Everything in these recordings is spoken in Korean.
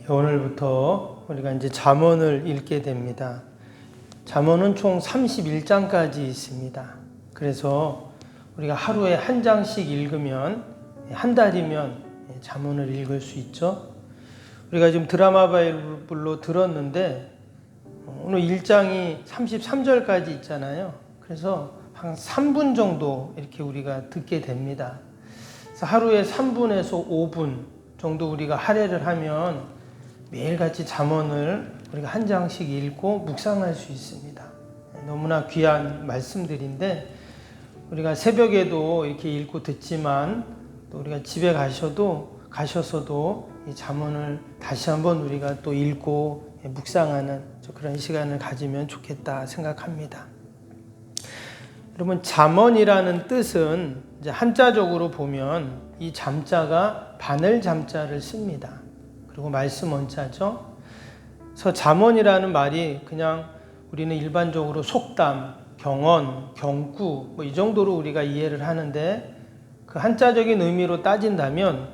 오늘부터 우리가 이제 잠언을 읽게 됩니다. 잠언은 총 31장까지 있습니다. 그래서 우리가 하루에 한 장씩 읽으면 한 달이면 잠언을 읽을 수 있죠. 우리가 지금 드라마 바이블로 들었는데 오늘 1장이 33절까지 있잖아요. 그래서 한 3분 정도 이렇게 우리가 듣게 됩니다. 그래서 하루에 3분에서 5분 정도 우리가 할애를 하면 매일같이 잠언을 우리가 한 장씩 읽고 묵상할 수 있습니다. 너무나 귀한 말씀들인데 우리가 새벽에도 이렇게 읽고 듣지만 또 우리가 집에 가셔서도 이 잠언을 다시 한번 우리가 또 읽고 묵상하는 그런 시간을 가지면 좋겠다 생각합니다. 여러분, 잠언이라는 뜻은 이제 한자적으로 보면 이 잠자가 바늘 잠자를 씁니다. 그리고 말씀 원자죠. 그래서 잠언이라는 말이 그냥 우리는 일반적으로 속담, 경언, 경구 이 정도로 우리가 이해를 하는데 그 한자적인 의미로 따진다면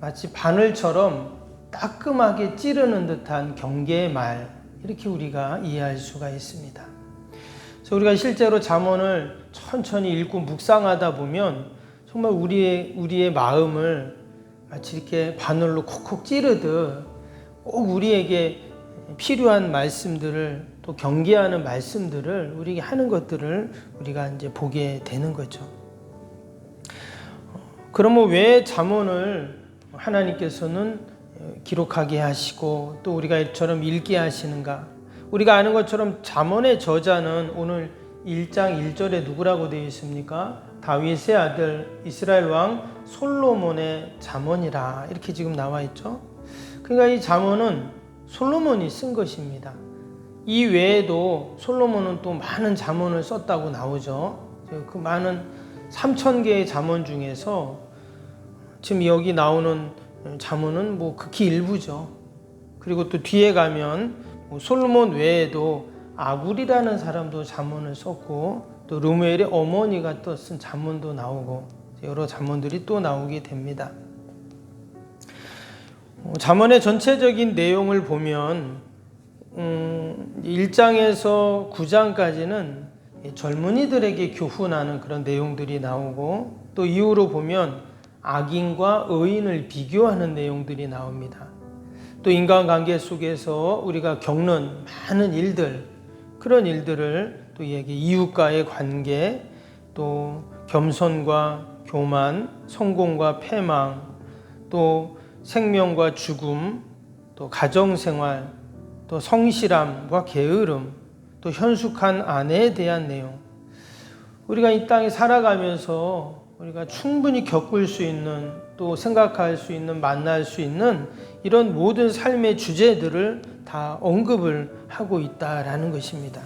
마치 바늘처럼 따끔하게 찌르는 듯한 경계의 말, 이렇게 우리가 이해할 수가 있습니다. 그래서 우리가 실제로 잠언을 천천히 읽고 묵상하다 보면 정말 우리의 마음을 마치 이렇게 바늘로 콕콕 찌르듯 꼭 우리에게 필요한 말씀들을 또 경계하는 말씀들을 우리에게 하는 것들을 우리가 이제 보게 되는 거죠. 그러면 왜 잠언을 하나님께서는 기록하게 하시고 또 우리가 이처럼 읽게 하시는가? 우리가 아는 것처럼 잠언의 저자는 오늘 1장 1절에 누구라고 되어 있습니까? 다윗의 아들 이스라엘 왕 솔로몬의 잠언이라 이렇게 지금 나와 있죠. 그러니까 이 잠언은 솔로몬이 쓴 것입니다. 이 외에도 솔로몬은 또 많은 잠언을 썼다고 나오죠. 그 많은 3,000개의 잠언 중에서 지금 여기 나오는 잠언은 극히 일부죠. 그리고 또 뒤에 가면 솔로몬 외에도 아굴이라는 사람도 잠언을 썼고 또 르무엘의 어머니가 또 쓴 잠언도 나오고 여러 잠언들이 또 나오게 됩니다. 잠언의 전체적인 내용을 보면 1장에서 9장까지는 젊은이들에게 교훈하는 그런 내용들이 나오고 또 이후로 보면 악인과 의인을 비교하는 내용들이 나옵니다. 또 인간관계 속에서 우리가 겪는 많은 일들, 그런 일들을 또 이웃과의 관계, 또 겸손과 교만, 성공과 패망, 또 생명과 죽음, 또 가정생활, 또 성실함과 게으름, 또 현숙한 아내에 대한 내용. 우리가 이 땅에 살아가면서 우리가 충분히 겪을 수 있는, 또 생각할 수 있는, 만날 수 있는 이런 모든 삶의 주제들을 다 언급을 하고 있다라는 것입니다.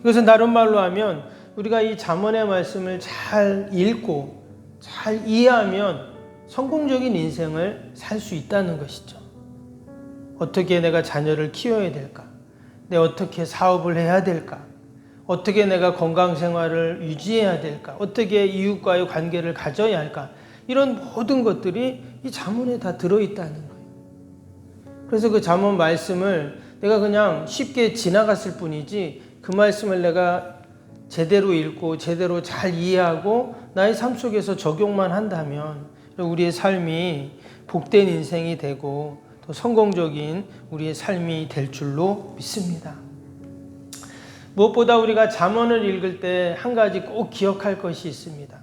이것은 다른 말로 하면 우리가 이 잠언의 말씀을 잘 읽고 잘 이해하면 성공적인 인생을 살 수 있다는 것이죠. 어떻게 내가 자녀를 키워야 될까? 내가 어떻게 사업을 해야 될까? 어떻게 내가 건강생활을 유지해야 될까? 어떻게 이웃과의 관계를 가져야 할까? 이런 모든 것들이 이 잠언에 다 들어있다는 거예요. 그래서 그 잠언 말씀을 내가 그냥 쉽게 지나갔을 뿐이지 그 말씀을 내가 제대로 읽고 제대로 잘 이해하고 나의 삶 속에서 적용만 한다면 우리의 삶이 복된 인생이 되고 또 성공적인 우리의 삶이 될 줄로 믿습니다. 무엇보다 우리가 잠언을 읽을 때 한 가지 꼭 기억할 것이 있습니다.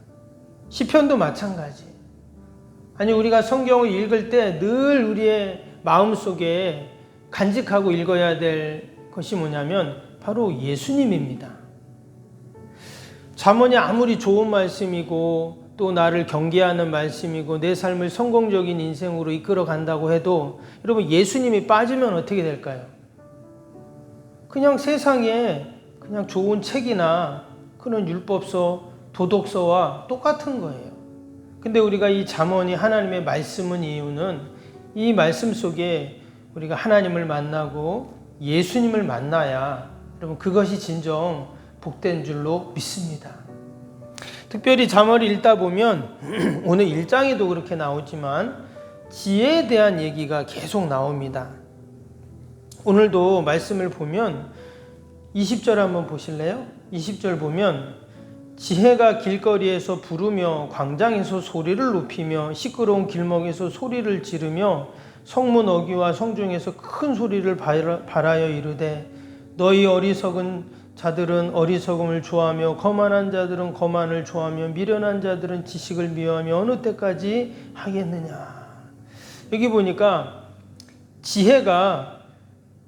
시편도 마찬가지. 아니, 우리가 성경을 읽을 때 늘 우리의 마음속에 간직하고 읽어야 될 것이 뭐냐면 바로 예수님입니다. 잠언이 아무리 좋은 말씀이고 또 나를 경계하는 말씀이고 내 삶을 성공적인 인생으로 이끌어 간다고 해도 여러분, 예수님이 빠지면 어떻게 될까요? 그냥 세상에 그냥 좋은 책이나 그런 율법서, 도덕서와 똑같은 거예요. 근데 우리가 이 잠언이 하나님의 말씀은 이유는 이 말씀 속에 우리가 하나님을 만나고 예수님을 만나야 여러분 그것이 진정 복된 줄로 믿습니다. 특별히 잠언을 읽다 보면 오늘 1장에도 그렇게 나오지만 지혜에 대한 얘기가 계속 나옵니다. 오늘도 말씀을 보면 20절 한번 보실래요? 20절 보면 지혜가 길거리에서 부르며 광장에서 소리를 높이며 시끄러운 길목에서 소리를 지르며 성문 어귀와 성중에서 큰 소리를 발하여 이르되 너희 어리석은 자들은 어리석음을 좋아하며 거만한 자들은 거만을 좋아하며 미련한 자들은 지식을 미워하며 어느 때까지 하겠느냐. 여기 보니까 지혜가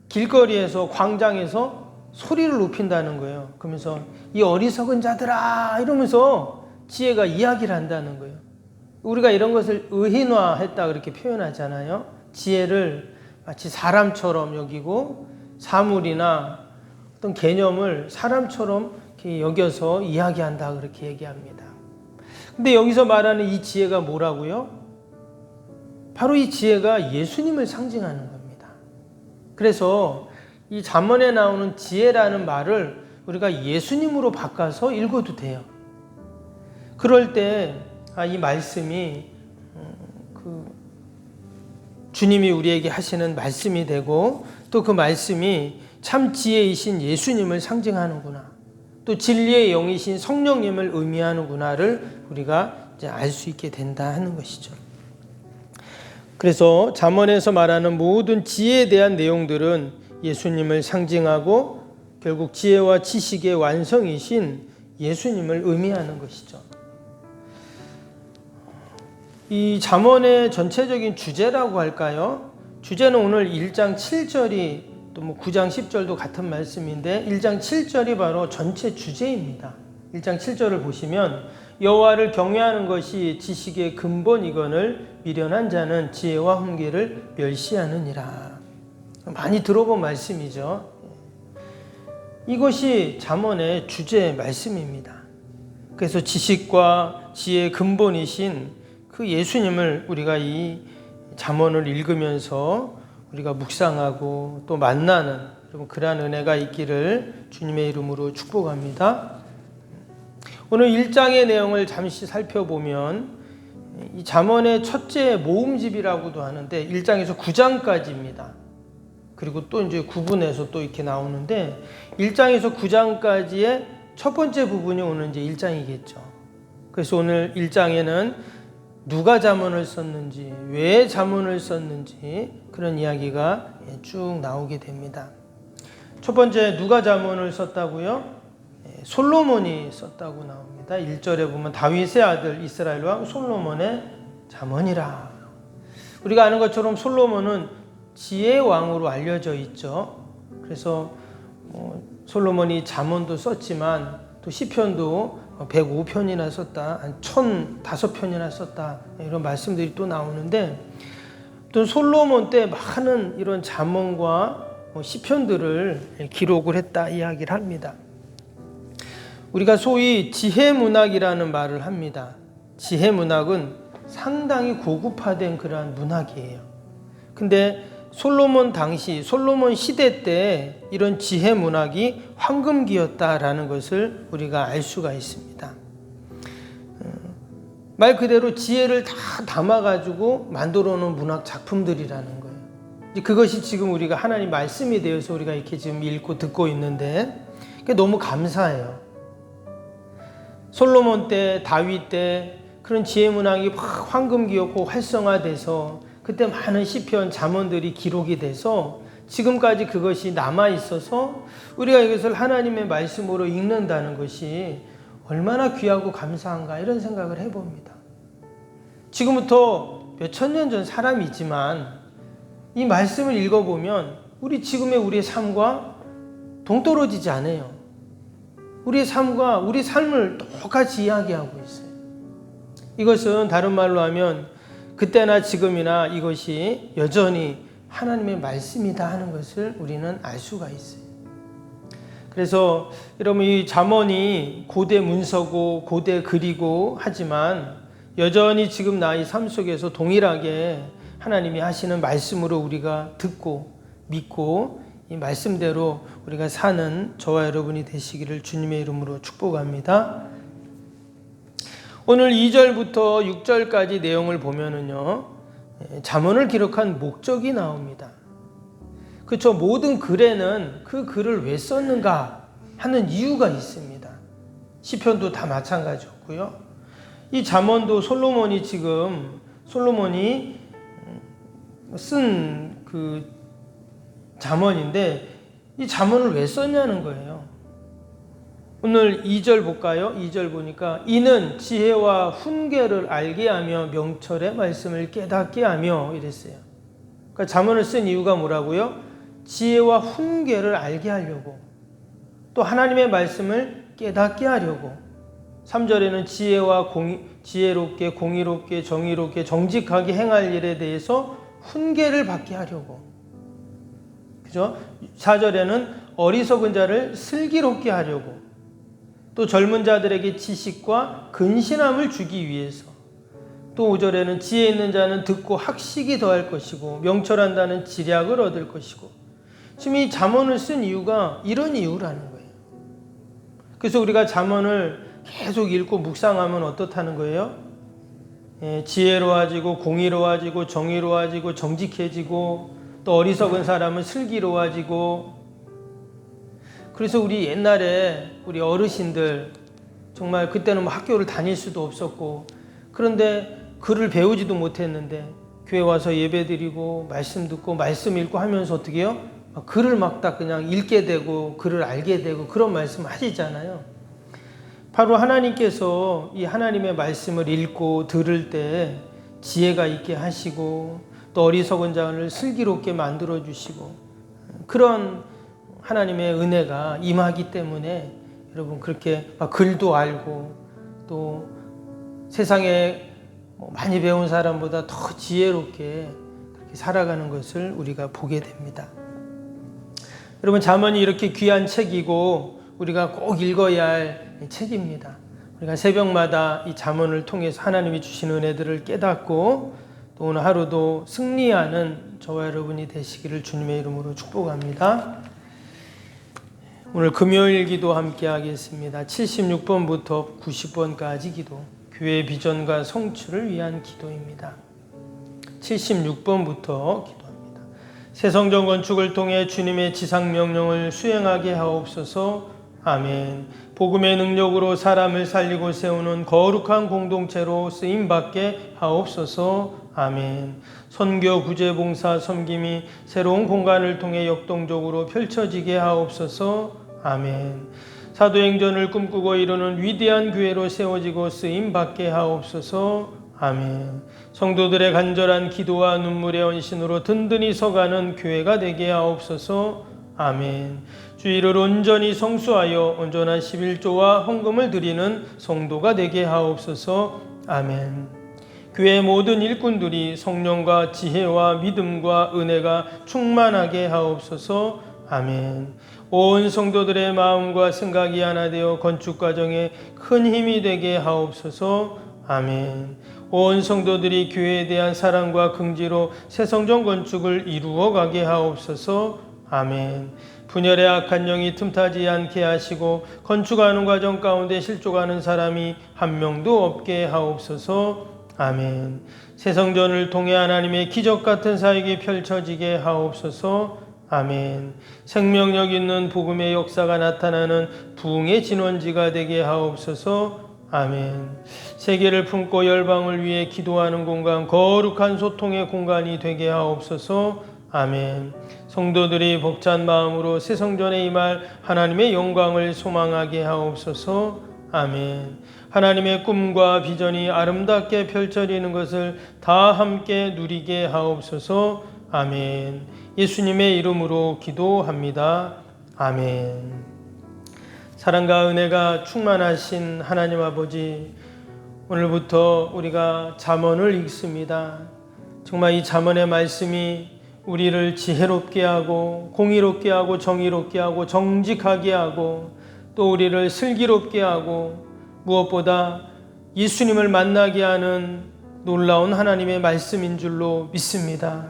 길거리에서 광장에서 소리를 높인다는 거예요. 그러면서 이 어리석은 자들아 이러면서 지혜가 이야기를 한다는 거예요. 우리가 이런 것을 의인화했다 그렇게 표현하잖아요. 지혜를 마치 사람처럼 여기고 사물이나 어떤 개념을 사람처럼 이렇게 여겨서 이야기한다 그렇게 얘기합니다. 근데 여기서 말하는 이 지혜가 뭐라고요? 바로 이 지혜가 예수님을 상징하는 겁니다. 그래서 이 잠언에 나오는 지혜라는 말을 우리가 예수님으로 바꿔서 읽어도 돼요. 그럴 때 이 말씀이 주님이 우리에게 하시는 말씀이 되고 또 그 말씀이 참 지혜이신 예수님을 상징하는구나. 또 진리의 영이신 성령님을 의미하는구나를 우리가 이제 알 수 있게 된다 하는 것이죠. 그래서 잠언에서 말하는 모든 지혜에 대한 내용들은 예수님을 상징하고 결국 지혜와 지식의 완성이신 예수님을 의미하는 것이죠. 이 잠언의 전체적인 주제라고 할까요? 주제는 오늘 1장 7절이 또 9장 10절도 같은 말씀인데 1장 7절이 바로 전체 주제입니다. 1장 7절을 보시면 여호와를 경외하는 것이 지식의 근본이거늘 미련한 자는 지혜와 훈계를 멸시하느니라. 많이 들어본 말씀이죠. 이것이 잠언의 주제 말씀입니다. 그래서 지식과 지혜의 근본이신 그 예수님을 우리가 이 잠언을 읽으면서 우리가 묵상하고 또 만나는 그러한 은혜가 있기를 주님의 이름으로 축복합니다. 오늘 1장의 내용을 잠시 살펴보면 이 잠언의 첫째 모음집이라고도 하는데 1장에서 9장까지입니다. 그리고 또 이제 구분해서 또 이렇게 나오는데 1장에서 9장까지의 첫 번째 부분이 오늘 이제 1장이겠죠. 그래서 오늘 1장에는 누가 잠언을 썼는지, 왜 잠언을 썼는지 그런 이야기가 쭉 나오게 됩니다. 첫 번째 누가 잠언을 썼다고요? 솔로몬이 썼다고 나옵니다. 1절에 보면 다윗의 아들 이스라엘 왕 솔로몬의 잠언이라. 우리가 아는 것처럼 솔로몬은 지혜의 왕으로 알려져 있죠. 그래서 솔로몬이 잠언도 썼지만 또 시편도 105편이나 썼다, 한 1005편이나 썼다 이런 말씀들이 또 나오는데 또 솔로몬 때 많은 이런 잠언과 시편들을 기록을 했다 이야기를 합니다. 우리가 소위 지혜문학이라는 말을 합니다. 지혜문학은 상당히 고급화된 그러한 문학이에요. 근데 솔로몬 당시, 솔로몬 시대 때 이런 지혜문학이 황금기였다라는 것을 우리가 알 수가 있습니다. 말 그대로 지혜를 다 담아가지고 만들어 놓은 문학 작품들이라는 거예요. 그것이 지금 우리가 하나님 말씀이 되어서 우리가 이렇게 지금 읽고 듣고 있는데 너무 감사해요. 솔로몬 때, 다윗 때 그런 지혜문학이 황금기였고 활성화돼서 그때 많은 시편, 잠언들이 기록이 돼서 지금까지 그것이 남아있어서 우리가 이것을 하나님의 말씀으로 읽는다는 것이 얼마나 귀하고 감사한가 이런 생각을 해봅니다. 지금부터 몇천 년 전 사람이지만 이 말씀을 읽어보면 우리의 삶과 동떨어지지 않아요. 우리의 삶과 우리 삶을 똑같이 이야기하고 있어요. 이것은 다른 말로 하면 그때나 지금이나 이것이 여전히 하나님의 말씀이다 하는 것을 우리는 알 수가 있어요. 그래서 여러분 이 잠언이 고대 문서고 고대 글이고 하지만 여전히 지금 나의 삶 속에서 동일하게 하나님이 하시는 말씀으로 우리가 듣고 믿고 이 말씀대로 우리가 사는 저와 여러분이 되시기를 주님의 이름으로 축복합니다. 오늘 2절부터 6절까지 내용을 보면은요, 잠언을 기록한 목적이 나옵니다. 그 그쵸? 모든 글에는 그 글을 왜 썼는가 하는 이유가 있습니다. 시편도 다 마찬가지였고요. 이 잠언도 솔로몬이 쓴 그 잠언인데 이 잠언을 왜 썼냐는 거예요. 오늘 2절 볼까요? 2절 보니까 이는 지혜와 훈계를 알게 하며 명철의 말씀을 깨닫게 하며 이랬어요. 그러니까 잠언을 쓴 이유가 뭐라고요? 지혜와 훈계를 알게 하려고, 또 하나님의 말씀을 깨닫게 하려고. 3절에는 지혜롭게 공의롭게 정의롭게 정직하게 행할 일에 대해서 훈계를 받게 하려고. 그죠? 4절에는 어리석은 자를 슬기롭게 하려고. 또 젊은 자들에게 지식과 근신함을 주기 위해서. 또 5절에는 지혜 있는 자는 듣고 학식이 더할 것이고 명철한 자는 지략을 얻을 것이고. 지금 이 잠언을 쓴 이유가 이런 이유라는 거예요. 그래서 우리가 잠언을 계속 읽고 묵상하면 어떻다는 거예요? 지혜로워지고 공의로워지고 정의로워지고 정직해지고, 또 어리석은 사람은 슬기로워지고. 그래서 우리 옛날에 우리 어르신들 정말 그때는 뭐 학교를 다닐 수도 없었고, 그런데 글을 배우지도 못했는데 교회 와서 예배 드리고 말씀 듣고 말씀 읽고 하면서 어떻게 해요? 글을 막 다 그냥 읽게 되고 글을 알게 되고 그런 말씀 하시잖아요. 바로 하나님께서 이 하나님의 말씀을 읽고 들을 때 지혜가 있게 하시고, 또 어리석은 자를 슬기롭게 만들어 주시고, 그런 하나님의 은혜가 임하기 때문에 여러분 그렇게 막 글도 알고 또 세상에 많이 배운 사람보다 더 지혜롭게 그렇게 살아가는 것을 우리가 보게 됩니다. 여러분 잠언이 이렇게 귀한 책이고 우리가 꼭 읽어야 할 책입니다. 우리가 새벽마다 이 잠언을 통해서 하나님이 주신 은혜들을 깨닫고 또 오늘 하루도 승리하는 저와 여러분이 되시기를 주님의 이름으로 축복합니다. 오늘 금요일 기도 함께 하겠습니다. 76번부터 90번까지 기도, 교회의 비전과 성취를 위한 기도입니다. 76번부터 기도합니다. 새 성전 건축을 통해 주님의 지상명령을 수행하게 하옵소서. 아멘. 복음의 능력으로 사람을 살리고 세우는 거룩한 공동체로 쓰임받게 하옵소서. 아멘. 선교, 구제, 봉사, 섬김이 새로운 공간을 통해 역동적으로 펼쳐지게 하옵소서. 아멘. 사도행전을 꿈꾸고 이루는 위대한 교회로 세워지고 쓰임받게 하옵소서. 아멘. 성도들의 간절한 기도와 눈물의 헌신으로 든든히 서가는 교회가 되게 하옵소서. 아멘. 주일을 온전히 성수하여 온전한 11조와 헌금을 드리는 성도가 되게 하옵소서. 아멘. 교회의 모든 일꾼들이 성령과 지혜와 믿음과 은혜가 충만하게 하옵소서. 아멘. 온 성도들의 마음과 생각이 하나 되어 건축 과정에 큰 힘이 되게 하옵소서. 아멘. 온 성도들이 교회에 대한 사랑과 긍지로 새 성전 건축을 이루어 가게 하옵소서. 아멘. 분열의 악한 영이 틈타지 않게 하시고 건축하는 과정 가운데 실족하는 사람이 한 명도 없게 하옵소서. 아멘. 새 성전을 통해 하나님의 기적 같은 사역이 펼쳐지게 하옵소서. 아멘. 생명력 있는 복음의 역사가 나타나는 부흥의 진원지가 되게 하옵소서. 아멘. 세계를 품고 열방을 위해 기도하는 공간, 거룩한 소통의 공간이 되게 하옵소서. 아멘. 성도들이 벅찬 마음으로 새 성전에 임할 하나님의 영광을 소망하게 하옵소서. 아멘. 하나님의 꿈과 비전이 아름답게 펼쳐지는 것을 다 함께 누리게 하옵소서. 아멘. 예수님의 이름으로 기도합니다. 아멘. 사랑과 은혜가 충만하신 하나님 아버지, 오늘부터 우리가 잠언을 읽습니다. 정말 이 잠언의 말씀이 우리를 지혜롭게 하고 공의롭게 하고 정의롭게 하고 정직하게 하고 또 우리를 슬기롭게 하고 무엇보다 예수님을 만나게 하는 놀라운 하나님의 말씀인 줄로 믿습니다.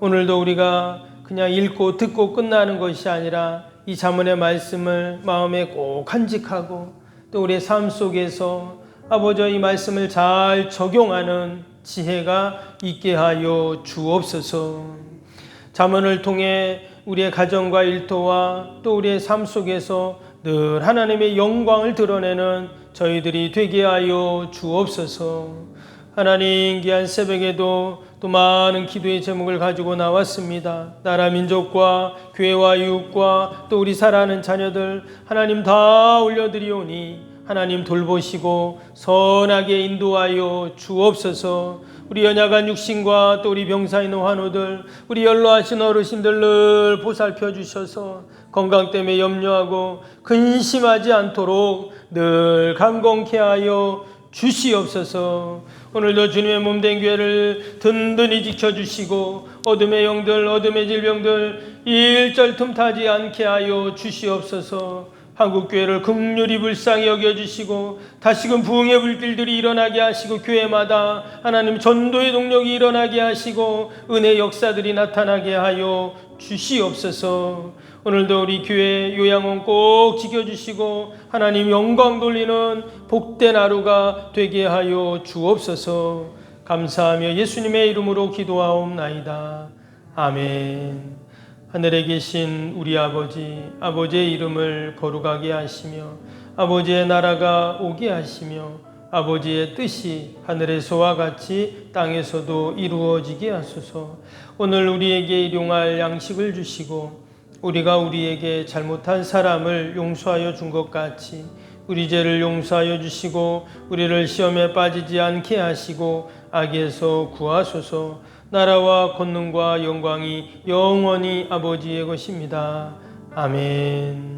오늘도 우리가 그냥 읽고 듣고 끝나는 것이 아니라 이 잠언의 말씀을 마음에 꼭 간직하고 또 우리의 삶 속에서 아버지 이 말씀을 잘 적용하는 지혜가 있게 하여 주옵소서. 잠언을 통해 우리의 가정과 일터와 또 우리의 삶 속에서 늘 하나님의 영광을 드러내는 저희들이 되게 하여 주옵소서. 하나님, 귀한 새벽에도 또 많은 기도의 제목을 가지고 나왔습니다. 나라 민족과 교회와 이웃과 또 우리 사랑하는 자녀들 하나님 다 올려드리오니 하나님 돌보시고 선하게 인도하여 주옵소서. 우리 연약한 육신과 또 우리 병사 있는 환우들, 우리 연로하신 어르신들 늘 보살펴 주셔서 건강 때문에 염려하고 근심하지 않도록 늘 강건케 하여 주시옵소서. 오늘도 주님의 몸된 교회를 든든히 지켜주시고 어둠의 영들, 어둠의 질병들 일절 틈타지 않게 하여 주시옵소서. 한국교회를 긍휼히 불쌍히 여겨주시고 다시금 부흥의 불길들이 일어나게 하시고 교회마다 하나님 전도의 동력이 일어나게 하시고 은혜 역사들이 나타나게 하여 주시옵소서. 오늘도 우리 교회 요양원 꼭 지켜주시고 하나님 영광 돌리는 복된 하루가 되게 하여 주옵소서. 감사하며 예수님의 이름으로 기도하옵나이다. 아멘. 하늘에 계신 우리 아버지, 아버지의 이름을 거룩하게 하시며 아버지의 나라가 오게 하시며 아버지의 뜻이 하늘에서와 같이 땅에서도 이루어지게 하소서. 오늘 우리에게 일용할 양식을 주시고 우리가 우리에게 잘못한 사람을 용서하여 준 것 같이 우리 죄를 용서하여 주시고 우리를 시험에 빠지지 않게 하시고 악에서 구하소서. 나라와 권능과 영광이 영원히 아버지의 것입니다. 아멘.